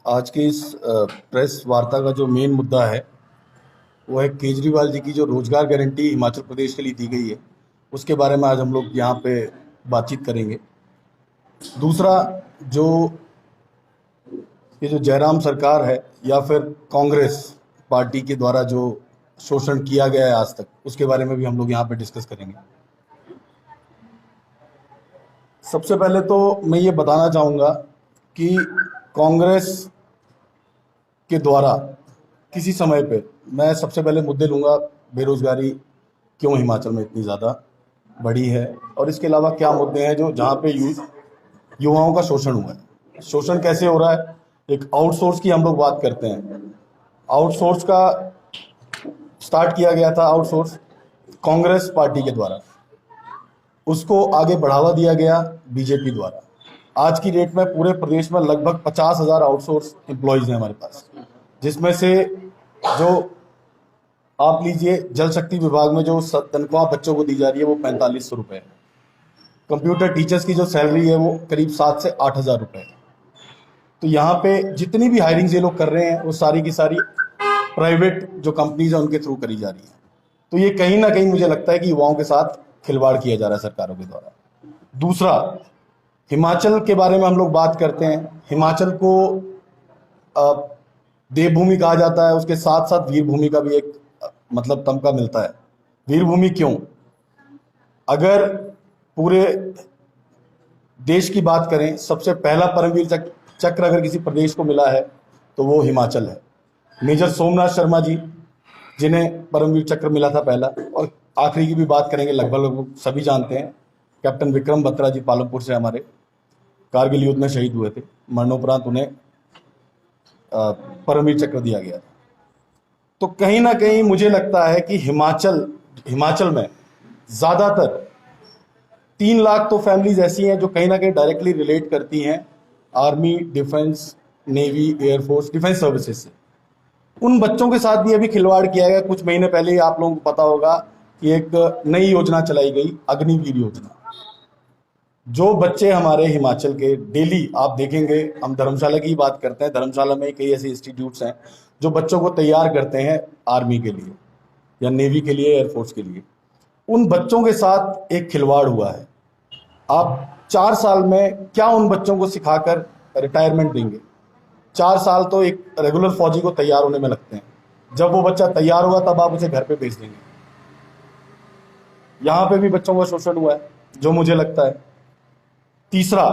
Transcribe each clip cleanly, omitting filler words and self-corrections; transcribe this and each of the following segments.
आज की इस प्रेस वार्ता का जो मेन मुद्दा है वो है केजरीवाल जी की जो रोजगार गारंटी हिमाचल प्रदेश के लिए दी गई है, उसके बारे में आज हम लोग यहाँ पे बातचीत करेंगे। दूसरा, जो ये जो जयराम सरकार है या फिर कांग्रेस पार्टी के द्वारा जो शोषण किया गया है आज तक, उसके बारे में भी हम लोग यहाँ पे डिस्कस करेंगे। सबसे पहले तो मैं ये बताना चाहूँगा कि कांग्रेस के द्वारा किसी समय पे, मैं सबसे पहले मुद्दे लूँगा बेरोजगारी क्यों हिमाचल में इतनी ज़्यादा बढ़ी है, और इसके अलावा क्या मुद्दे हैं जो जहाँ पे युवाओं का शोषण हुआ है। शोषण कैसे हो रहा है? एक आउटसोर्स की हम लोग बात करते हैं। आउटसोर्स का स्टार्ट किया गया था, आउटसोर्स कांग्रेस पार्टी के द्वारा, उसको आगे बढ़ावा दिया गया बीजेपी द्वारा। आज की डेट में पूरे प्रदेश में लगभग 50,000 आउटसोर्स एम्प्लॉयज हैं हमारे पास, जिसमें से जो आप लीजिए जल शक्ति विभाग में जो तनख्वाह बच्चों को दी जा रही है वो 4500 रुपये है। कंप्यूटर टीचर्स की जो सैलरी है वो करीब 7 से 8,000 रुपये है। तो यहाँ पे जितनी भी हायरिंग ये लोग कर रहे हैं वो सारी की सारी प्राइवेट जो कंपनीज है उनके थ्रू करी जा रही है। तो ये कहीं ना कहीं मुझे लगता है कि युवाओं के साथ खिलवाड़ किया जा रहा है सरकारों के द्वारा। दूसरा, हिमाचल के बारे में हम लोग बात करते हैं। हिमाचल को देवभूमि कहा जाता है, उसके साथ साथ वीर भूमि का भी एक मतलब तमगा मिलता है। वीर भूमि क्यों? अगर पूरे देश की बात करें, सबसे पहला परमवीर चक्र अगर किसी प्रदेश को मिला है तो वो हिमाचल है। मेजर सोमनाथ शर्मा जी, जिन्हें परमवीर चक्र मिला था पहला, और आखिरी की भी बात करेंगे, लगभग सभी जानते हैं, कैप्टन विक्रम बत्रा जी पालमपुर से हमारे कारगिल युद्ध में शहीद हुए थे। मरणोपरांत उन्हें परमवीर चक्र दिया गया था। तो कहीं ना कहीं मुझे लगता है कि हिमाचल में ज़्यादातर 3 लाख तो फैमिलीज ऐसी हैं जो कहीं ना कहीं डायरेक्टली रिलेट करती हैं army, defence, navy, air force, defence services से। उन बच्चों के साथ भी अभी खिलवाड़ किया गया। कुछ महीने पहले आप लोगों को पता होगा कि एक नई योजना चलाई गई, अग्निवीर योजना। जो बच्चे हमारे हिमाचल के डेली आप देखेंगे, हम धर्मशाला की बात करते हैं, धर्मशाला में कई ऐसे इंस्टीट्यूट्स हैं जो बच्चों को तैयार करते हैं आर्मी के लिए या नेवी के लिए, एयरफोर्स के लिए। उन बच्चों के साथ एक खिलवाड़ हुआ है। आप 4 साल में क्या उन बच्चों को सिखाकर रिटायरमेंट देंगे? 4 साल तो एक रेगुलर फौजी को तैयार होने में लगते हैं। जब वो बच्चा तैयार हुआ तब आप उसे घर पे भेज देंगे। यहाँ पे भी बच्चों का शोषण हुआ है जो मुझे लगता है। तीसरा,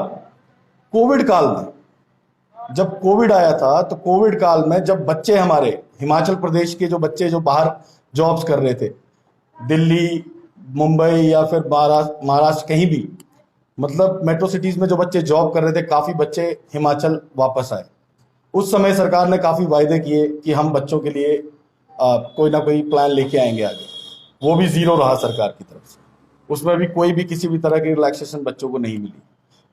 कोविड काल में, जब कोविड आया था तो कोविड काल में जब बच्चे हमारे हिमाचल प्रदेश के जो बच्चे जो बाहर जॉब्स कर रहे थे, दिल्ली, मुंबई या फिर महाराष्ट्र कहीं भी, मतलब मेट्रो सिटीज में जो बच्चे जॉब कर रहे थे, काफी बच्चे हिमाचल वापस आए। उस समय सरकार ने काफी वायदे किए कि हम बच्चों के लिए कोई ना कोई प्लान लेके आएंगे आगे। वो भी जीरो रहा सरकार की तरफ से, उसमें भी कोई भी किसी भी तरह की रिलैक्सेशन बच्चों को नहीं मिली।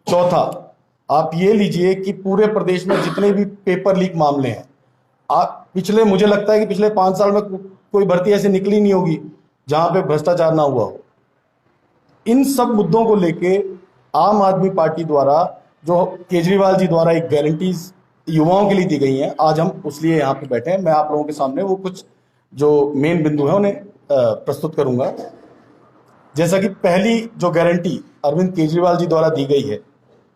चौथा, आप ये लीजिए कि पूरे प्रदेश में जितने भी पेपर लीक मामले हैं, पिछले मुझे लगता है कि पिछले 5 साल में कोई भर्ती ऐसी निकली नहीं होगी जहां पे भ्रष्टाचार ना हुआ हो। इन सब मुद्दों को लेके आम आदमी पार्टी द्वारा, जो केजरीवाल जी द्वारा एक गारंटीज युवाओं के लिए दी गई हैं, आज हम उसलिए यहाँ पे बैठे हैं। मैं आप लोगों के सामने वो कुछ जो मेन बिंदु है उन्हें प्रस्तुत करूंगा। जैसा कि पहली जो गारंटी अरविंद केजरीवाल जी द्वारा दी गई है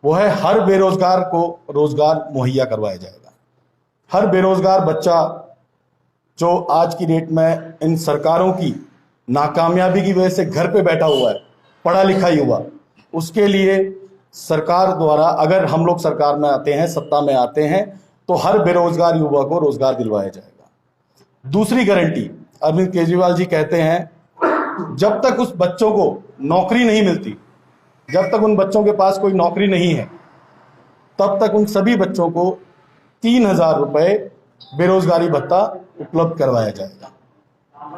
वो है हर बेरोजगार को रोजगार मुहैया करवाया जाएगा। हर बेरोजगार बच्चा जो आज की डेट में इन सरकारों की नाकामयाबी की वजह से घर पे बैठा हुआ है, पढ़ा लिखा युवा, उसके लिए सरकार द्वारा, अगर हम लोग सरकार में आते हैं, सत्ता में आते हैं, तो हर बेरोजगार युवा को रोजगार दिलवाया जाएगा। दूसरी गारंटी, अरविंद केजरीवाल जी कहते हैं जब तक उस बच्चों को नौकरी नहीं मिलती, जब तक उन बच्चों के पास कोई नौकरी नहीं है, तब तक उन सभी बच्चों को 3,000 रुपए बेरोजगारी भत्ता उपलब्ध करवाया जाएगा।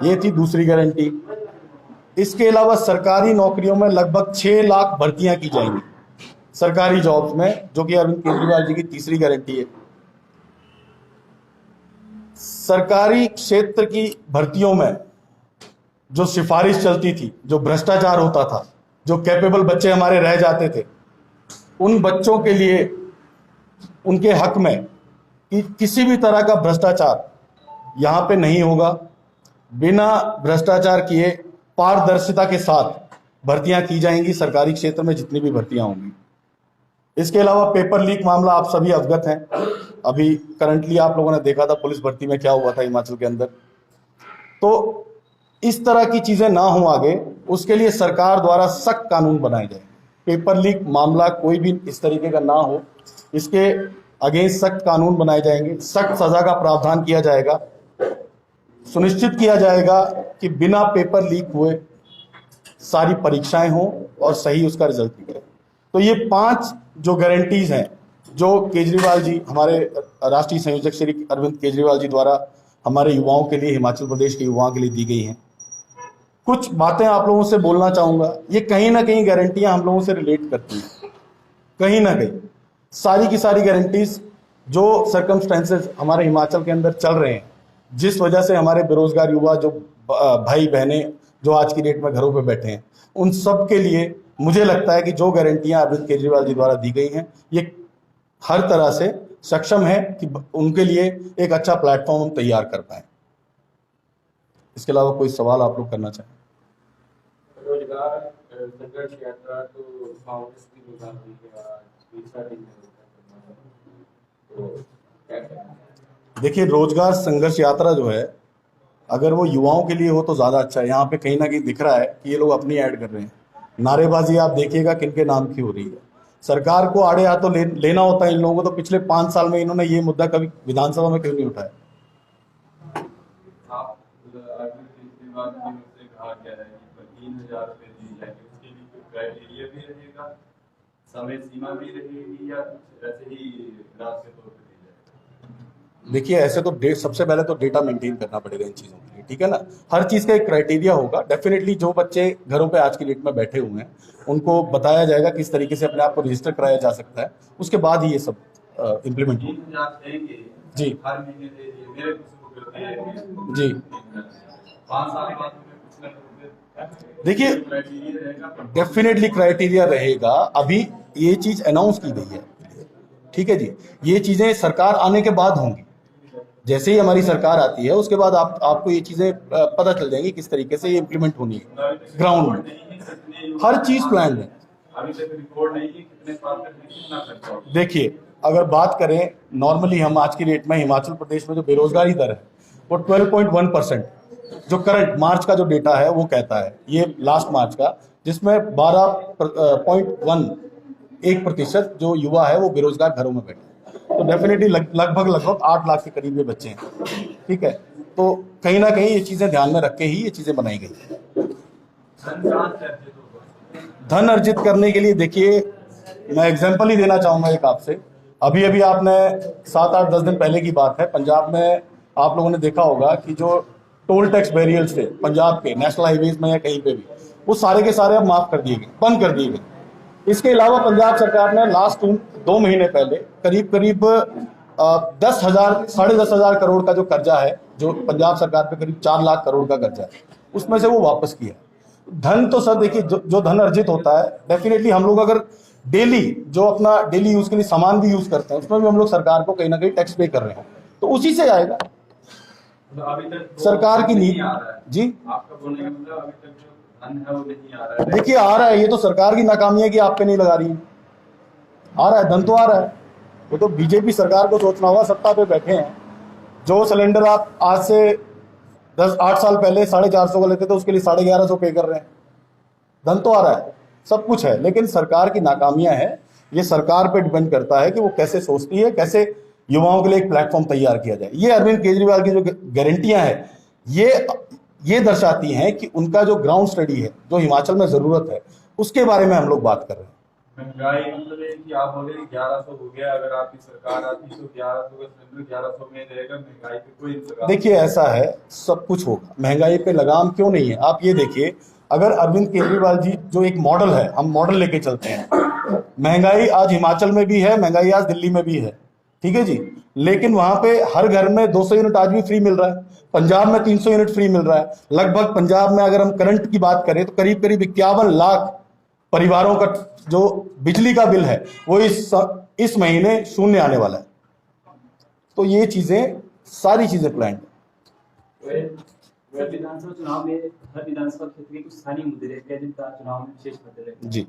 ये थी दूसरी गारंटी। इसके अलावा सरकारी नौकरियों में लगभग 6 लाख भर्तियां की जाएंगी सरकारी जॉब्स में, जो कि अरविंद केजरीवाल जी की तीसरी गारंटी है। सरकारी क्षेत्र की भर्तियों में जो सिफारिश चलती थी, जो भ्रष्टाचार होता था, जो कैपेबल बच्चे हमारे रह जाते थे, उन बच्चों के लिए, उनके हक में कि किसी भी तरह का भ्रष्टाचार यहाँ पे नहीं होगा। बिना भ्रष्टाचार किए पारदर्शिता के साथ भर्तियां की जाएंगी सरकारी क्षेत्र में जितनी भी भर्तियां होंगी। इसके अलावा पेपर लीक मामला आप सभी अवगत हैं। अभी करंटली आप लोगों ने देखा था पुलिस भर्ती में क्या हुआ था हिमाचल के अंदर। तो इस तरह की चीजें ना हो आगे, उसके लिए सरकार द्वारा सख्त कानून बनाए जाए। पेपर लीक मामला कोई भी इस तरीके का ना हो, इसके अगेंस्ट सख्त कानून बनाए जाएंगे, सख्त सजा का प्रावधान किया जाएगा। सुनिश्चित किया जाएगा कि बिना पेपर लीक हुए सारी परीक्षाएं हों और सही उसका रिजल्ट निकले। तो ये 5 जो गारंटीज हैं जो केजरीवाल जी, हमारे राष्ट्रीय संयोजक श्री अरविंद केजरीवाल जी द्वारा हमारे युवाओं के लिए, हिमाचल प्रदेश के युवाओं के लिए दी गई हैं। कुछ बातें आप लोगों से बोलना चाहूंगा। ये कहीं ना कहीं गारंटियां हम लोगों से रिलेट करती हैं, कहीं ना कहीं सारी की सारी गारंटीज जो सर्कमस्टेंसेस हमारे हिमाचल के अंदर चल रहे हैं, जिस वजह से हमारे बेरोजगार युवा जो भाई बहने जो आज की डेट में घरों पे बैठे हैं, उन सब के लिए मुझे लगता है कि जो गारंटियां अरविंद केजरीवाल जी द्वारा दी गई हैं, ये हर तरह से सक्षम है कि उनके लिए एक अच्छा प्लेटफॉर्म हम तैयार कर पाए। इसके अलावा कोई सवाल आप लोग करना चाहें? रोजगार संघर्ष यात्रा तो कांग्रेस की निकाल दी है। देखिए, रोजगार संघर्ष यात्रा जो है, अगर वो युवाओं के लिए हो तो ज्यादा अच्छा है। यहाँ पे कहीं ना कहीं दिख रहा है कि ये लोग अपनी ऐड कर रहे हैं। नारेबाजी आप देखिएगा किनके नाम की हो रही है। सरकार को आड़े हाथों लेना होता है इन लोगों को। तो पिछले 5 साल में इन्होंने ये मुद्दा कभी विधानसभा में क्यों नहीं उठाया? कहा गया है कि 3,000 रुपए दी जाएगी, उसके लिए कोई क्राइटेरिया भी रहेगा, समय सीमा भी रहेगी, या ऐसे ही ग्रास के तौर पे दी जाएगी? देखिए, ऐसे तो सबसे पहले तो डेटा मेंटेन करना पड़ेगा इन चीज़ों के लिए, ठीक है ना। हर चीज़ का एक क्राइटेरिया होगा। डेफिनेटली जो बच्चे घरों पे आज की डेट में बैठे हुए हैं उनको बताया जाएगा किस तरीके से अपने आप को रजिस्टर कराया जा सकता है, उसके बाद ही ये सब इम्प्लीमेंट होगा। 3,000 देंगे जी, हर महीने दे दिए, मेरे कुछ को करते हैं जी। 5 साल बाद देखिए, डेफिनेटली क्राइटेरिया रहेगा। अभी ये चीज अनाउंस की गई है, ठीक है जी। ये चीजें सरकार आने के बाद होंगी। जैसे ही हमारी सरकार आती है उसके बाद आपको ये चीजें पता चल जाएंगी किस तरीके से ये इम्प्लीमेंट होनी है ग्राउंड में। हर चीज प्लान है। अभी तक रिकॉर्ड नहीं है कितने पात्र हैं, कितना खर्चा होगा। देखिए, अगर बात करें नॉर्मली, हम आज की डेट में हिमाचल प्रदेश में जो बेरोजगारी दर है वो 12.1%, जो करंट मार्च का जो डेटा है वो कहता है, ये लास्ट मार्च का, जिसमें 12.1% जो युवा है वो बेरोजगार घरों में बैठे। तो डेफिनेटली लगभग 8 लाख के करीब ये बच्चे हैं, ठीक है। तो कहीं ना कहीं ये चीजें ध्यान में रख के ही ये चीजें बनाई गई। धन अर्जित करने के लिए देखिए, मैं एग्जांपल ही देना चाहूंगा एक आपसे। अभी अभी आपने 7-8-10 दिन पहले की बात है, पंजाब में आप लोगों ने देखा होगा कि जो टोल टैक्स बैरियर्स थे पंजाब के नेशनल हाईवेज में या कहीं पे भी, वो सारे के सारे अब माफ कर दिए गए, बंद कर दिए गए। इसके अलावा पंजाब सरकार ने लास्ट 2 महीने पहले करीब 10,000 साढ़े 10,000 करोड़ का जो कर्जा है, जो पंजाब सरकार पे करीब 4 लाख करोड़ का कर्जा है, उसमें से वो वापस किया। धन तो सर देखिए, जो धन अर्जित होता है, डेफिनेटली हम लोग अगर डेली जो अपना डेली यूज के लिए सामान भी यूज करते हैं, उसमें भी हम लोग सरकार को कहीं ना कहीं टैक्स पे कर रहे हैं, तो उसी से आएगा। तो अभी तक सरकार की नीति जी, आपका बोलने का मतलब अभी तक जो धन है वो नहीं आ रहा है। देखिए, आ रहा है। ये तो सरकार की नाकामी है कि आप पे नहीं लगा रही है। आ रहा है, धन तो आ रहा है। वो तो बीजेपी सरकार को सोचना होगा, सत्ता पे बैठे हैं। जो सिलेंडर आप आज से 8 साल पहले 450 का लेते थे, उसके लिए 1150 पे कर रहे हैं। धन तो आ रहा है, सब कुछ है, लेकिन सरकार की नाकामियां हैं। ये सरकार पे डिपेंड करता है कि वो कैसे सोचती है, कैसे युवाओं के लिए एक प्लेटफॉर्म तैयार किया जाए। ये अरविंद केजरीवाल की जो गारंटियां हैं, ये दर्शाती हैं कि उनका जो ग्राउंड स्टडी है, जो हिमाचल में जरूरत है, उसके बारे में हम लोग बात कर रहे हैं। महंगाई मतलब है कि आप बोले 1100 हो गया, अगर आपकी सरकार आती तो 1100 का सिलेंडर 1100 में रहेगा, महंगाई पे कोई इंतजाम। देखिए, ऐसा है, सब कुछ होगा, महंगाई पे लगाम क्यों नहीं है। आप ये देखिए, अगर अरविंद केजरीवाल जी जो एक मॉडल है, हम मॉडल लेके चलते हैं। महंगाई आज हिमाचल में भी है, महंगाई आज दिल्ली में भी है, ठीक है जी, लेकिन वहां पे हर घर में 200 यूनिट आज भी फ्री मिल रहा है। पंजाब में 300 यूनिट फ्री मिल रहा है। लगभग पंजाब में अगर हम करंट की बात करें तो करीब 51 लाख परिवारों का जो बिजली का बिल है वो इस महीने शून्य आने वाला है। तो ये चीजें सारी चीजें प्लान है। सर, विधानसभा चुनाव में हर विधानसभा क्षेत्र के कुछ स्थानीय मुद्दे रहते हैं जिनका चुनाव में विशेष महत्व रहता है। जी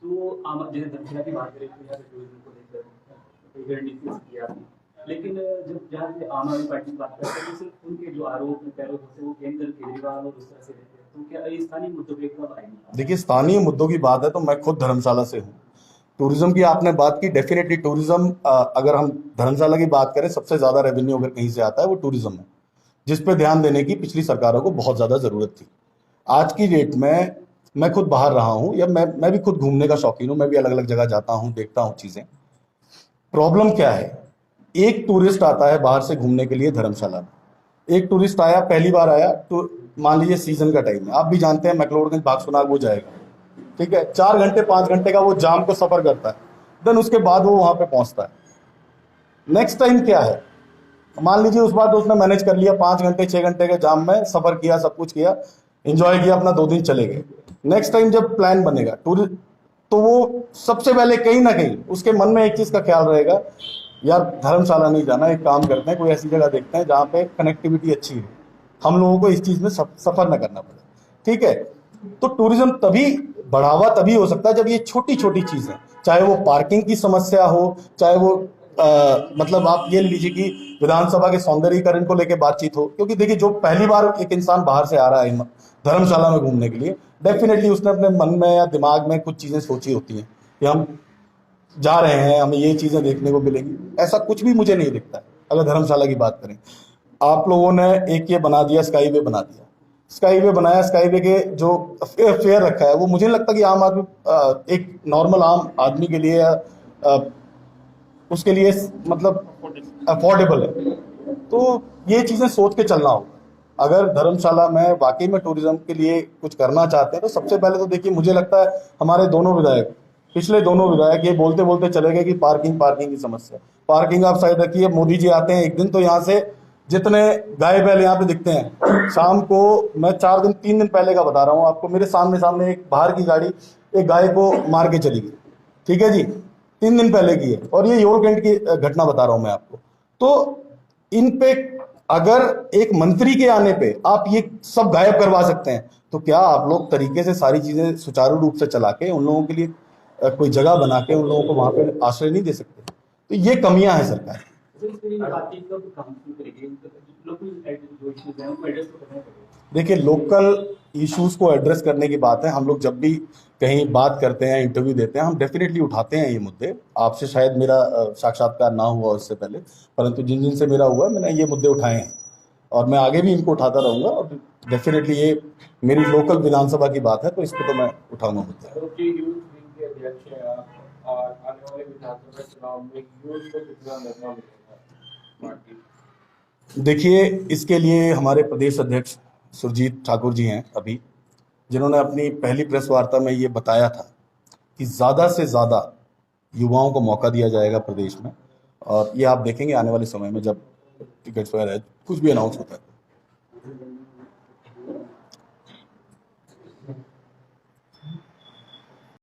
तो आम जैसे धर्मशाला की बात करें तो यहाँ पे टूरिज्म को लेकर कई रणनीति किया आपने, लेकिन जब जहाँ से आम आदमी पार्टी की बात करते हैं तो सिर्फ उनके जो आरोप प्रत्यारोप होते हैं वो केंद्र केजरीवाल और उस तरह से रहते हैं, तो क्या ये स्थानीय मुद्दों पर कब आएंगे? देखिए, स्थानीय मुद्दों की बात है तो मैं खुद धर्मशाला से हूँ। टूरिज्म की आपने बात की, डेफिनेटली टूरिज्म, अगर हम धर्मशाला की बात करें, सबसे ज्यादा रेवेन्यू अगर कहीं से आता है वो टूरिज्म है, जिस पे ध्यान देने की पिछली सरकारों को बहुत ज्यादा जरूरत थी। आज की डेट में मैं खुद बाहर रहा हूँ, या मैं भी खुद घूमने का शौकीन हूँ, मैं भी अलग अलग जगह जाता हूँ, देखता हूँ चीजें। प्रॉब्लम क्या है, एक टूरिस्ट आता है बाहर से घूमने के लिए धर्मशाला में, एक टूरिस्ट आया, पहली बार आया, तो मान लीजिए सीजन का टाइम है, आप भी जानते हैं मैक्लोडगंज बागसुनाग वो जाएगा, ठीक है, 4 घंटे 5 घंटे का वो जाम को सफर करता है, देन उसके बाद वो वहां पे पहुंचता है। नेक्स्ट टाइम क्या है, मान लीजिए उस बार तो उसने मैनेज कर लिया, 5 घंटे 6 घंटे के जाम में सफर किया, सब कुछ किया, एंजॉय किया, अपना 2 दिन चले गए। नेक्स्ट टाइम जब प्लान बनेगा टूरिस्ट, तो वो सबसे पहले कहीं ना कहीं उसके मन में एक चीज का ख्याल रहेगा, यार धर्मशाला नहीं जाना, एक काम करते हैं, कोई ऐसी जगह देखते हैं जहाँ पे कनेक्टिविटी अच्छी है, हम लोगों को इस चीज में सफर ना करना पड़े, ठीक है। तो टूरिज्म तभी बढ़ावा तभी हो सकता है जब ये छोटी छोटी चीजें, चाहे वो पार्किंग की समस्या हो, चाहे वो मतलब आप ये लीजिए कि विधानसभा के सौंदर्यीकरण को लेकर बातचीत हो, क्योंकि देखिए जो पहली बार एक इंसान बाहर से आ रहा है धर्मशाला में घूमने के लिए, डेफिनेटली उसने अपने मन में या दिमाग में कुछ चीजें सोची होती हैं कि हम जा रहे हैं, हमें ये चीजें देखने को मिलेंगी। ऐसा कुछ भी मुझे नहीं दिखता है। अगर धर्मशाला की बात करें, आप लोगों ने एक ये बना दिया, स्काई वे बना दिया, स्काई वे बनाया, स्काई वे के जो फेयर रखा है वो मुझे नहीं लगता कि आम आदमी, एक नॉर्मल आम आदमी के लिए उसके लिए मतलब अफोर्डेबल है। तो ये चीजें सोच के चलना होगा। अगर धर्मशाला में वाकई में टूरिज्म के लिए कुछ करना चाहते हैं तो सबसे पहले तो देखिए, मुझे लगता है हमारे दोनों विधायक, पिछले दोनों विधायक ये बोलते बोलते चले गए कि पार्किंग की समस्या, पार्किंग आप साइड रखिए, मोदी जी आते हैं एक दिन तो यहाँ से जितने गाय बैल यहाँ पे दिखते हैं, शाम को मैं 3 दिन पहले का बता रहा हूँ आपको, मेरे सामने एक बाहर की गाड़ी एक गाय को मार के चली गई, ठीक है जी, 3 दिन पहले की है, और ये योलकेंट की घटना बता रहा हूं मैं आपको। तो इन पे अगर एक मंत्री के आने पे आप ये सब गायब करवा सकते हैं, तो क्या आप लोग तरीके से सारी चीजें सुचारू रूप से चला के उन लोगों के लिए कोई जगह बना के उन लोगों को वहां पे आश्रय नहीं दे सकते? तो ये कमियां हैं सरकार। देखिए, लोकल इश्यूज को एड्रेस करने की बात है, हम लोग जब भी कहीं बात करते हैं, इंटरव्यू देते हैं, हम डेफिनेटली उठाते हैं ये मुद्दे। आपसे शायद मेरा साक्षात्कार ना हुआ उससे पहले, परंतु जिन जिन से मेरा हुआ मैंने ये मुद्दे उठाए हैं और मैं आगे भी इनको उठाता रहूंगा। और डेफिनेटली ये मेरी लोकल विधानसभा की बात है तो इस पर तो मैं उठाऊंगा मुद्दे। देखिए, इसके लिए हमारे प्रदेश अध्यक्ष सुरजीत ठाकुर जी हैं अभी, जिन्होंने अपनी पहली प्रेस वार्ता में ये बताया था कि ज़्यादा से ज़्यादा युवाओं को मौका दिया जाएगा प्रदेश में। और ये आप देखेंगे आने वाले समय में जब टिकट्स वगैरह कुछ भी अनाउंस होता है।